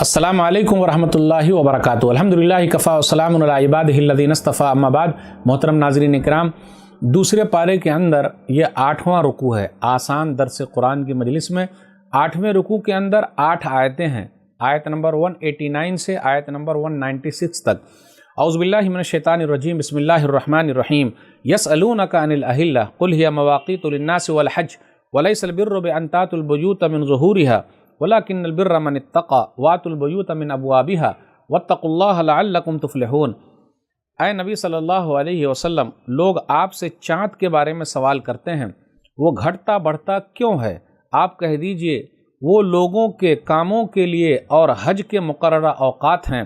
السلام علیکم ورحمۃ اللہ وبرکاتہ۔ الحمدللہ کفا وسلام علی عبادہ الذین اصطفیٰ، اما بعد۔ محترم ناظرین اکرام، دوسرے پارے کے اندر یہ 8واں رکوع ہے آسان درس قرآن کی مجلس میں۔ 8ویں رکوع کے اندر 8 آیتیں ہیں، آیت نمبر 189 سے آیت نمبر 196 تک۔ اعوذ باللہ من الشیطان الرجیم، بسم اللہ الرحمن الرحیم۔ یسألونک عن الاہلہ قل ہی مواقیت للناس والحج ولیس البر بان تأتوا البیوت من ظہورها وَلَكِنَّ الْبِرَّ مَنِ اتَّقَى وَآتُوا الْبُيُوتَ مِنْ أَبْوَابِهَا وَاتَّقُوا اللَّهَ لَعَلَّكُمْ تُفْلِحُونَ۔ اے نبی صلی اللہ علیہ وسلم، لوگ آپ سے چاند کے بارے میں سوال کرتے ہیں، وہ گھٹتا بڑھتا کیوں ہے؟ آپ کہہ دیجئے وہ لوگوں کے کاموں کے لیے اور حج کے مقررہ اوقات ہیں،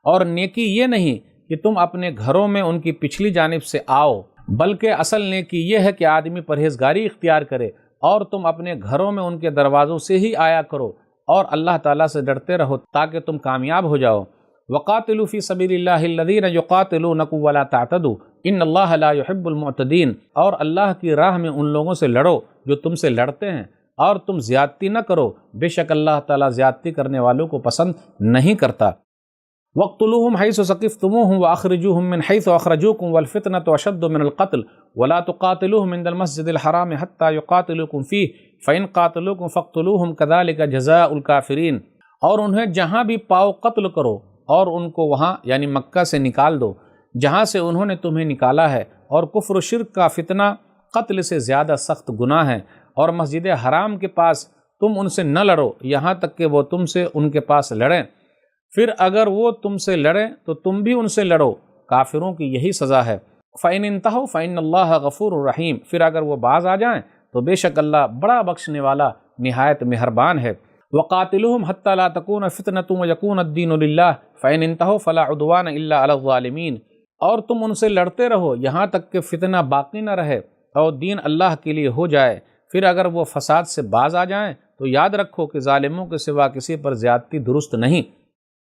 اور نیکی یہ نہیں کہ تم اپنے گھروں میں ان کی پچھلی جانب سے آؤ، بلکہ اصل نیکی یہ ہے کہ آدمی پرہیزگاری اختیار کرے اور تم اپنے گھروں میں ان کے دروازوں سے ہی آیا کرو، اور اللہ تعالیٰ سے ڈرتے رہو تاکہ تم کامیاب ہو جاؤ۔ وَقَاتِلُوا فِي سَبِيلِ اللَّهِ الَّذِينَ يُقَاتِلُونَكُمْ وَلَا تَعْتَدُوا إِنَّ اللَّهَ لَا يُحِبُّ الْمُعْتَدِينَ۔ اور اللہ کی راہ میں ان لوگوں سے لڑو جو تم سے لڑتے ہیں، اور تم زیادتی نہ کرو، بے شک اللہ تعالیٰ زیادتی کرنے والوں کو پسند نہیں کرتا۔ وَاقْتُلُوهُمْ حَيْثُ ثَقِفْتُمُوهُمْ وَأَخْرِجُوهُمْ مِنْ حَيْثُ أَخْرَجُوكُمْ وَالْفِتْنَةُ أَشَدُّ مِنَ الْقَتْلِ وَلَا تُقَاتِلُوهُمْ عِنْدَ الْمَسْجِدِ الْحَرَامِ حَتَّى يُقَاتِلُوكُمْ فِيهِ فَإِنْ قَاتَلُوكُمْ فَاقْتُلُوهُمْ كَذَلِكَ جَزَاءُ الْكَافِرِينَ۔ اور انہیں جہاں بھی پاؤ قتل کرو، اور ان کو وہاں یعنی مکہ سے نکال دو جہاں سے انہوں نے تمہیں نکالا ہے، اور کفر و شرک کا فتنہ قتل سے زیادہ سخت گناہ ہے، اور مسجد حرام کے پاس تم ان سے نہ لڑو یہاں تک کہ وہ تم سے ان کے پاس لڑیں، پھر اگر وہ تم سے لڑیں تو تم بھی ان سے لڑو، کافروں کی یہی سزا ہے۔ فَإِنِ انْتَهُوا فَإِنَّ اللَّهَ غَفُورٌ رَحِيمٌ۔ پھر اگر وہ باز آ جائیں تو بے شک اللہ بڑا بخشنے والا نہایت مہربان ہے۔ وَقَاتِلُوهُمْ حَتَّى لَا تَكُونَ فِتْنَةٌ وَيَكُونَ الدِّينُ لِلَّهِ فَإِنِ انْتَهُوا فَلَا عُدْوَانَ إِلَّا عَلَى الظَّالِمِينَ۔ اور تم ان سے لڑتے رہو یہاں تک کہ فتنہ باقی نہ رہے اور دین اللہ کے لیے ہو جائے، پھر اگر وہ فساد سے باز آ جائیں تو یاد رکھو کہ ظالموں کے سوا کسی پر زیادتی درست نہیں۔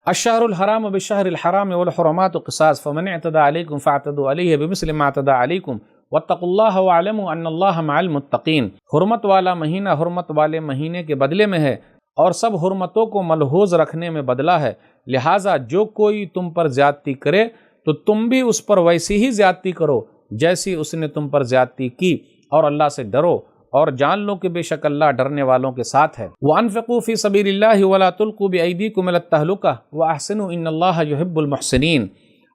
الشہر الحرام بالشہر الحرام والحرمات قصاص فمن اعتدى علیکم فاعتدوا علیہ بمثل ما اعتدى علیکم واتقوا اللہ واعلموا ان اللہ مع المتقین۔ حرمت والا مہینہ حرمت والے مہینے کے بدلے میں ہے، اور سب حرمتوں کو ملحوظ رکھنے میں بدلہ ہے، لہٰذا جو کوئی تم پر زیادتی کرے تو تم بھی اس پر ویسی ہی زیادتی کرو جیسی اس نے تم پر زیادتی کی، اور اللہ سے ڈرو اور جان لو کہ بے شک اللہ ڈرنے والوں کے ساتھ ہے۔ وَأَنفِقُوا فِي سَبِيلِ اللَّهِ وَلَا تُلْقُوا بِأَيْدِيكُمْ إِلَى التَّهْلُكَةِ وَأَحْسِنُوا إِنَّ اللَّهَ يُحِبُّ الْمُحْسِنِينَ۔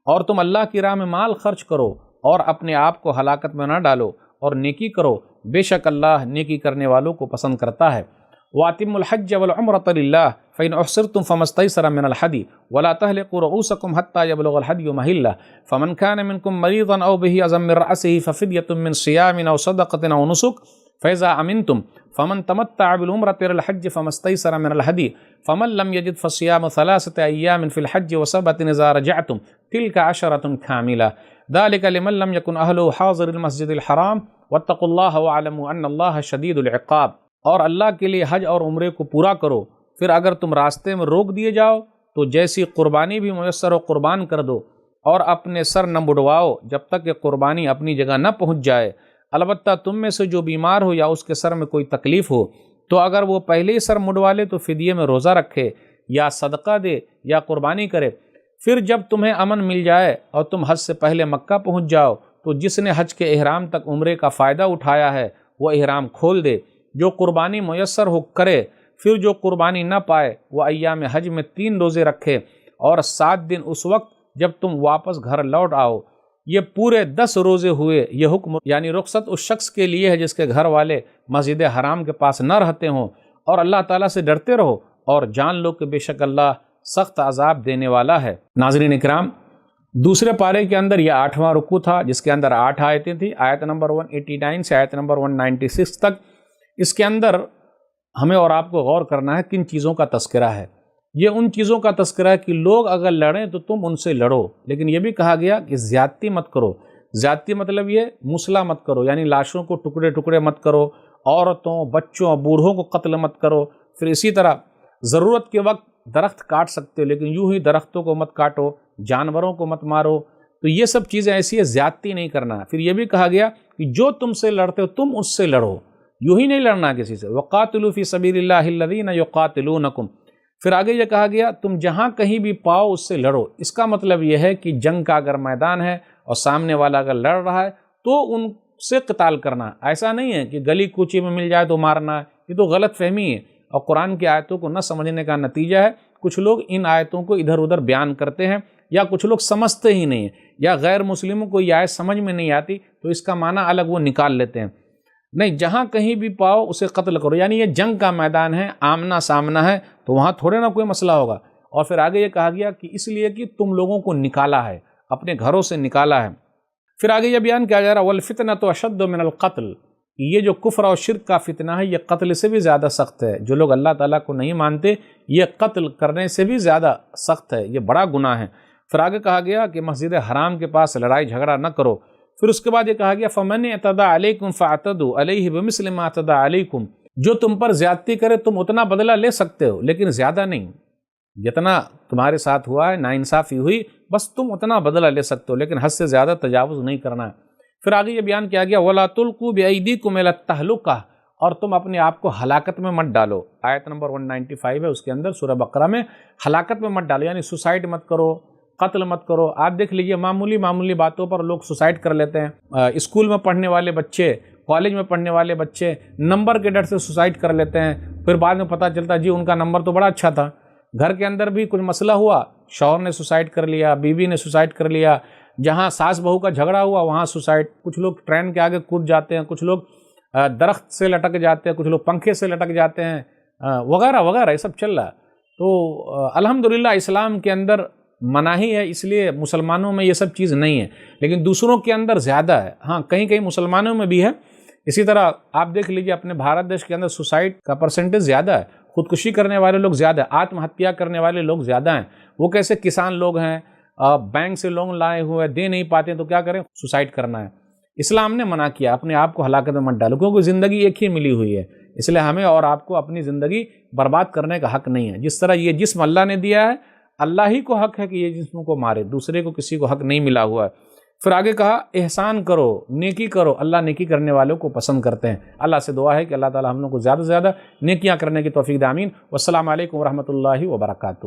اور تم اللہ کی راہ میں مال خرچ کرو اور اپنے آپ کو ہلاکت میں نہ ڈالو، اور نیکی کرو، بے شک اللہ نیکی کرنے والوں کو پسند کرتا ہے۔ وَأَتِمُّوا الْحَجَّ وَالْعُمْرَةَ لِلَّهِ فَإِنْ أُحْصِرْتُمْ فَمَا اسْتَيْسَرَ مِنَ الْهَدْيِ وَلَا تَهْلِقُوا رُءُوسَكُمْ حَتَّى يَبْلُغَ الْهَدْيُ مَحِلَّهُ فَمَنْ كَانَ مِنْكُمْ مَرِيضًا أَوْ بِهِ أَذًى مِنْ رَأْسِهِ فَفِدْيَةٌ مِنْ صِيَامٍ أَوْ صَدَقَةٍ أَوْ نُسُكٍ فَإِذَا أَمِنْتُمْ فَمَنْ تَمَتَّعَ بِالْعُمْرَةِ إِلَى الْحَجِّ فَمَا اسْتَيْسَرَ مِنَ الْهَدْيِ فَمَنْ لَمْ يَجِدْ فَصِيَامُ 3 أَيَّامٍ فِي الْحَجِّ وَسَبْعَةٍ إِذَا رَجَعْتُمْ تِلْكَ 10 كَامِلَةٌ ذَلِكَ لِمَنْ لَمْ يَكُنْ أَهْلُهُ حَاضِرِ الْمَسْجِدِ الْحَرَامِ وَاتَّقُوا اللَّهَ وَاعْلَمُوا أَنَّ اللَّهَ شَدِيدُ الْعِقَابِ۔ اور اللہ کے لیے حج اور عمرے کو پورا کرو، پھر اگر تم راستے میں روک دیے جاؤ تو جیسی قربانی بھی میسر ہو قربان کر دو، اور اپنے سر نہ مڑواؤ جب تک کہ قربانی اپنی جگہ نہ پہنچ جائے، البتہ تم میں سے جو بیمار ہو یا اس کے سر میں کوئی تکلیف ہو تو اگر وہ پہلے ہی سر مڑوا لے تو فدیے میں روزہ رکھے یا صدقہ دے یا قربانی کرے۔ پھر جب تمہیں امن مل جائے اور تم حج سے پہلے مکہ پہنچ جاؤ تو جس نے حج کے احرام تک عمرے کا فائدہ اٹھایا ہے وہ احرام کھول دے، جو قربانی میسر ہو کرے، پھر جو قربانی نہ پائے وہ ایام حج میں 3 روزے رکھے، اور 7 دن اس وقت جب تم واپس گھر لوٹ آؤ۔ یہ پورے 10 روزے ہوئے۔ یہ حکم یعنی رخصت اس شخص کے لیے ہے جس کے گھر والے مسجد حرام کے پاس نہ رہتے ہوں، اور اللہ تعالیٰ سے ڈرتے رہو اور جان لو کہ بے شک اللہ سخت عذاب دینے والا ہے۔ ناظرین اکرام، دوسرے پارے کے اندر یہ 8واں رکوع تھا جس کے اندر 8 آیتیں تھیں، آیت نمبر 189 سے آیت نمبر 196 تک۔ اس کے اندر ہمیں اور آپ کو غور کرنا ہے کن چیزوں کا تذکرہ ہے۔ یہ ان چیزوں کا تذکرہ ہے کہ لوگ اگر لڑیں تو تم ان سے لڑو، لیکن یہ بھی کہا گیا کہ زیادتی مت کرو۔ زیادتی مطلب یہ مسلح مت کرو، یعنی لاشوں کو ٹکڑے ٹکڑے مت کرو، عورتوں بچوں بوڑھوں کو قتل مت کرو۔ پھر اسی طرح ضرورت کے وقت درخت کاٹ سکتے ہو لیکن یوں ہی درختوں کو مت کاٹو، جانوروں کو مت مارو، تو یہ سب چیزیں ایسی ہے، زیادتی نہیں کرنا۔ پھر یہ بھی کہا گیا کہ جو تم سے لڑتے ہو تم اس سے لڑو، یوں ہی نہیں لڑنا کسی سے۔ وَقَاتِلُوا فِي سَبِيلِ اللَّهِ الَّذِينَ يُقَاتِلُونَكُمْ۔ پھر آگے یہ کہا گیا تم جہاں کہیں بھی پاؤ اس سے لڑو۔ اس کا مطلب یہ ہے کہ جنگ کا اگر میدان ہے اور سامنے والا اگر لڑ رہا ہے تو ان سے قتال کرنا، ایسا نہیں ہے کہ گلی کوچے میں مل جائے تو مارنا، یہ تو غلط فہمی ہے اور قرآن کی آیتوں کو نہ سمجھنے کا نتیجہ ہے۔ کچھ لوگ ان آیتوں کو ادھر ادھر بیان کرتے ہیں یا کچھ لوگ سمجھتے ہی نہیں ہیں، یا غیر مسلموں کو یہ آیت سمجھ میں نہیں آتی تو اس کا معنی الگ وہ نکال لیتے ہیں۔ نہیں، جہاں کہیں بھی پاؤ اسے قتل کرو، یعنی یہ جنگ کا میدان ہے، آمنا سامنا ہے، تو وہاں تھوڑے نہ کوئی مسئلہ ہوگا۔ اور پھر آگے یہ کہا گیا کہ اس لیے کہ تم لوگوں کو نکالا ہے، اپنے گھروں سے نکالا ہے۔ پھر آگے یہ بیان کیا جا رہا وَالْفِتْنَةُ أَشَدُّ مِنَ الْقَتْلِ، یہ جو کفر اور شرک کا فتنہ ہے یہ قتل سے بھی زیادہ سخت ہے۔ جو لوگ اللہ تعالیٰ کو نہیں مانتے یہ قتل کرنے سے بھی زیادہ سخت ہے، یہ بڑا گناہ ہے۔ پھر آگے کہا گیا کہ مسجد حرام کے پاس لڑائی جھگڑا نہ کرو۔ پھر اس کے بعد یہ کہا گیا فَمَنِ اعْتَدَىٰ عَلَيْكُمْ فَاعْتَدُوا عَلَيْهِ بِمِثْلِ مَا اعْتَدَىٰ عَلَيْكُمْ، جو تم پر زیادتی کرے تم اتنا بدلہ لے سکتے ہو لیکن زیادہ نہیں، جتنا تمہارے ساتھ ہوا ہے ناانصافی ہوئی بس تم اتنا بدلہ لے سکتے ہو لیکن حد سے زیادہ تجاوز نہیں کرنا ہے۔ پھر آگے یہ بیان کیا گیا وَلَا تُلْقُوا بِأَيْدِيكُمْ إِلَى التَّهْلُكَةِ، اور تم اپنے آپ کو ہلاکت میں مت ڈالو۔ آیت نمبر 195 ہے، اس کے اندر سورہ بقرہ میں ہلاکت میں مت ڈالو، یعنی سوسائڈ مت کرو، قتل مت کرو۔ آپ دیکھ لیجئے معمولی باتوں پر لوگ سوسائڈ کر لیتے ہیں۔ اسکول میں پڑھنے والے بچے، کالج میں پڑھنے والے بچے نمبر کے ڈر سے سوسائڈ کر لیتے ہیں، پھر بعد میں پتہ چلتا جی ان کا نمبر تو بڑا اچھا تھا۔ گھر کے اندر بھی کچھ مسئلہ ہوا، شوہر نے سوسائڈ کر لیا، بیوی نے سوسائڈ کر لیا، جہاں ساس بہو کا جھگڑا ہوا وہاں سوسائڈ، کچھ لوگ ٹرین کے آگے کود جاتے ہیں، کچھ لوگ درخت سے لٹک جاتے ہیں، کچھ لوگ پنکھے سے لٹک جاتے ہیں، وغیرہ وغیرہ، یہ سب چل رہا ہے۔ تو الحمدللہ اسلام کے اندر مناہی ہے، اس لیے مسلمانوں میں یہ سب چیز نہیں ہے، لیکن دوسروں کے اندر زیادہ ہے۔ ہاں کہیں کہیں مسلمانوں میں بھی ہے۔ اسی طرح آپ دیکھ لیجئے اپنے بھارت دیش کے اندر سوسائڈ کا پرسنٹیج زیادہ ہے، خودکشی کرنے والے لوگ زیادہ ہیں، آتم ہتیا کرنے والے لوگ زیادہ ہیں۔ وہ کیسے؟ کسان لوگ ہیں، بینک سے لون لائے ہوئے دے نہیں پاتے تو کیا کریں؟ سوسائڈ کرنا ہے۔ اسلام نے منع کیا اپنے آپ کو ہلاکت میں مت ڈالو، کیونکہ زندگی ایک ہی ملی ہوئی ہے، اس لیے ہمیں اور آپ کو اپنی زندگی برباد کرنے کا حق نہیں ہے۔ جس طرح یہ جسم اللہ نے دیا ہے، اللہ ہی کو حق ہے کہ یہ جسم کو مارے، دوسرے کو کسی کو حق نہیں ملا ہوا ہے۔ پھر آگے کہا احسان کرو، نیکی کرو، اللہ نیکی کرنے والوں کو پسند کرتے ہیں۔ اللہ سے دعا ہے کہ اللہ تعالی ہم لوگ کو زیادہ سے زیادہ نیکیاں کرنے کی توفیق دے، آمین۔ والسلام علیکم ورحمۃ اللہ وبرکاتہ۔